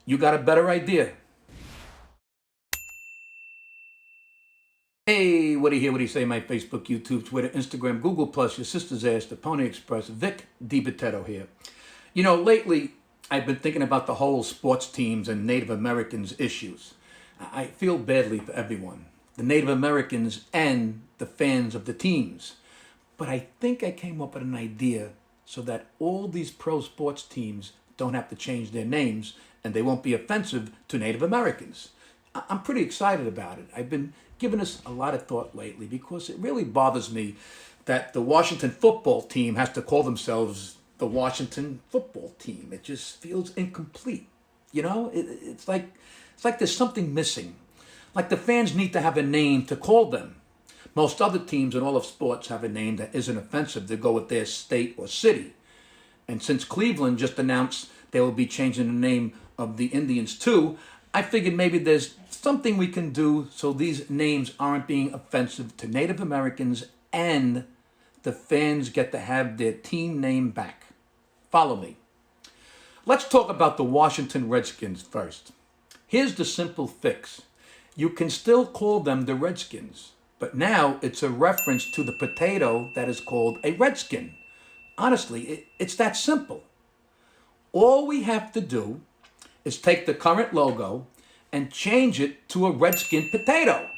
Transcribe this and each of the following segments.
You got a better idea. Hey, what do you hear? What do you say? My Facebook, YouTube, Twitter, Instagram, Google+, your sister's ass, the Pony Express, Vic Dibitetto here. You know, lately, I've been thinking about the whole sports teams and Native Americans issues. I feel badly for everyone, the Native Americans and the fans of the teams. But I think I came up with an idea so that all these pro sports teams don't have to change their names and they won't be offensive to Native Americans. I'm pretty excited about it. I've been giving this a lot of thought lately because it really bothers me that the Washington football team has to call themselves the Washington football team. It just feels incomplete. You know, it's like there's something missing. Like the fans need to have a name to call them. Most other teams in all of sports have a name that isn't offensive to go with their state or city. And since Cleveland just announced they will be changing the name of the Indians too, I figured maybe there's something we can do so these names aren't being offensive to Native Americans and the fans get to have their team name back. Follow me. Let's talk about the Washington Redskins first. Here's the simple fix. You can still call them the Redskins, but now it's a reference to the potato that is called a redskin. Honestly, it's that simple. All we have to do is take the current logo and change it to a redskin potato.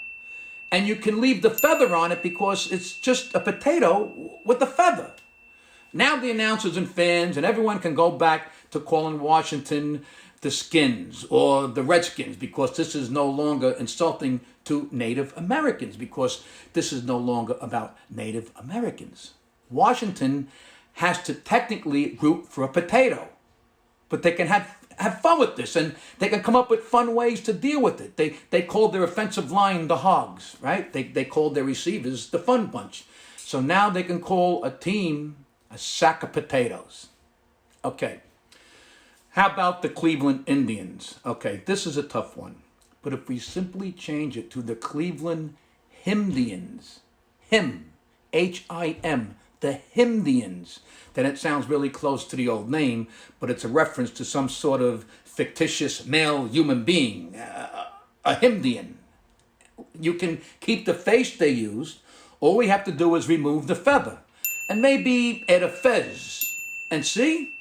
And you can leave the feather on it because it's just a potato with a feather. Now the announcers and fans and everyone can go back to calling Washington the Skins or the Redskins because this is no longer insulting to Native Americans because this is no longer about Native Americans. Washington has to technically root for a potato, but they can have fun with this and they can come up with fun ways to deal with it. They called their offensive line the Hogs, right? They called their receivers the Fun Bunch. So now they can call a team a sack of potatoes. Okay. How about the Cleveland Indians? Okay, this is a tough one. But if we simply change it to the Cleveland Himdians, Him, H-I-M, the Himdians, then it sounds really close to the old name, but it's a reference to some sort of fictitious male human being, a Himdian. You can keep the face they used. All we have to do is remove the feather and maybe add a fez. And see?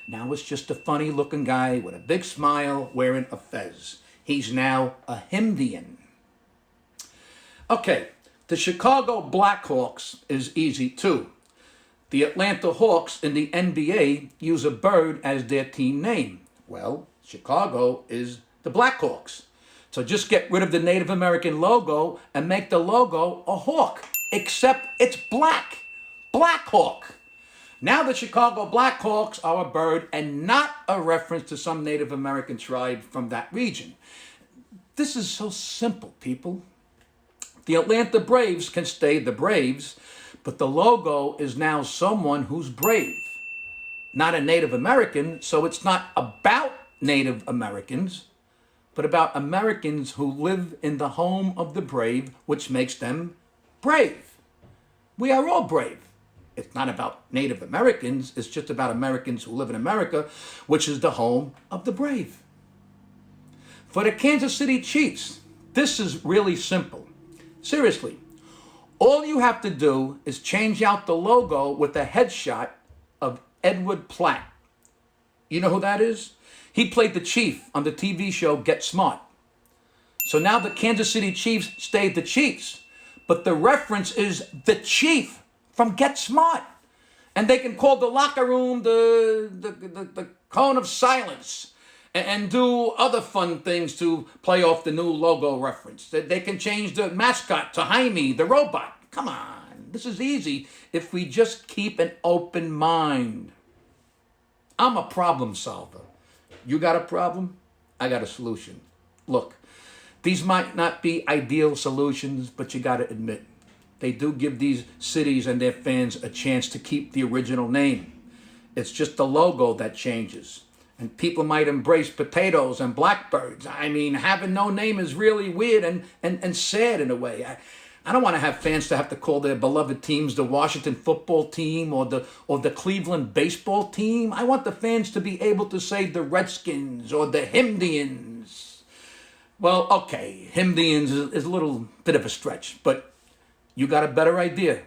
Now it's just a funny looking guy with a big smile wearing a fez. He's now a Himdian. Okay, the Chicago Blackhawks is easy too. The Atlanta Hawks in the NBA use a bird as their team name. Well, Chicago is the Blackhawks. So just get rid of the Native American logo and make the logo a hawk, except it's black. Blackhawk. Now the Chicago Blackhawks are a bird and not a reference to some Native American tribe from that region. This is so simple, people. The Atlanta Braves can stay the Braves, but the logo is now someone who's brave, not a Native American, so it's not about Native Americans, but about Americans who live in the home of the brave, which makes them brave. We are all brave. It's not about Native Americans, it's just about Americans who live in America, which is the home of the brave. For the Kansas City Chiefs, this is really simple. Seriously, all you have to do is change out the logo with a headshot of Edward Platt. You know who that is? He played the Chief on the TV show Get Smart. So now the Kansas City Chiefs stayed the Chiefs, but the reference is the Chief from Get Smart. And they can call the locker room the cone of silence and do other fun things to play off the new logo reference. They can change the mascot to Jaime, the robot. Come on, this is easy if we just keep an open mind. I'm a problem solver. You got a problem? I got a solution. Look, these might not be ideal solutions, but you got to admit, they do give these cities and their fans a chance to keep the original name. It's just the logo that changes. And people might embrace potatoes and blackbirds. I mean, having no name is really weird and sad in a way. I don't want to have fans to have to call their beloved teams the Washington football team or the Cleveland baseball team. I want the fans to be able to say the Redskins or the Himdians. Well, okay, Himdians is a little bit of a stretch, but you got a better idea.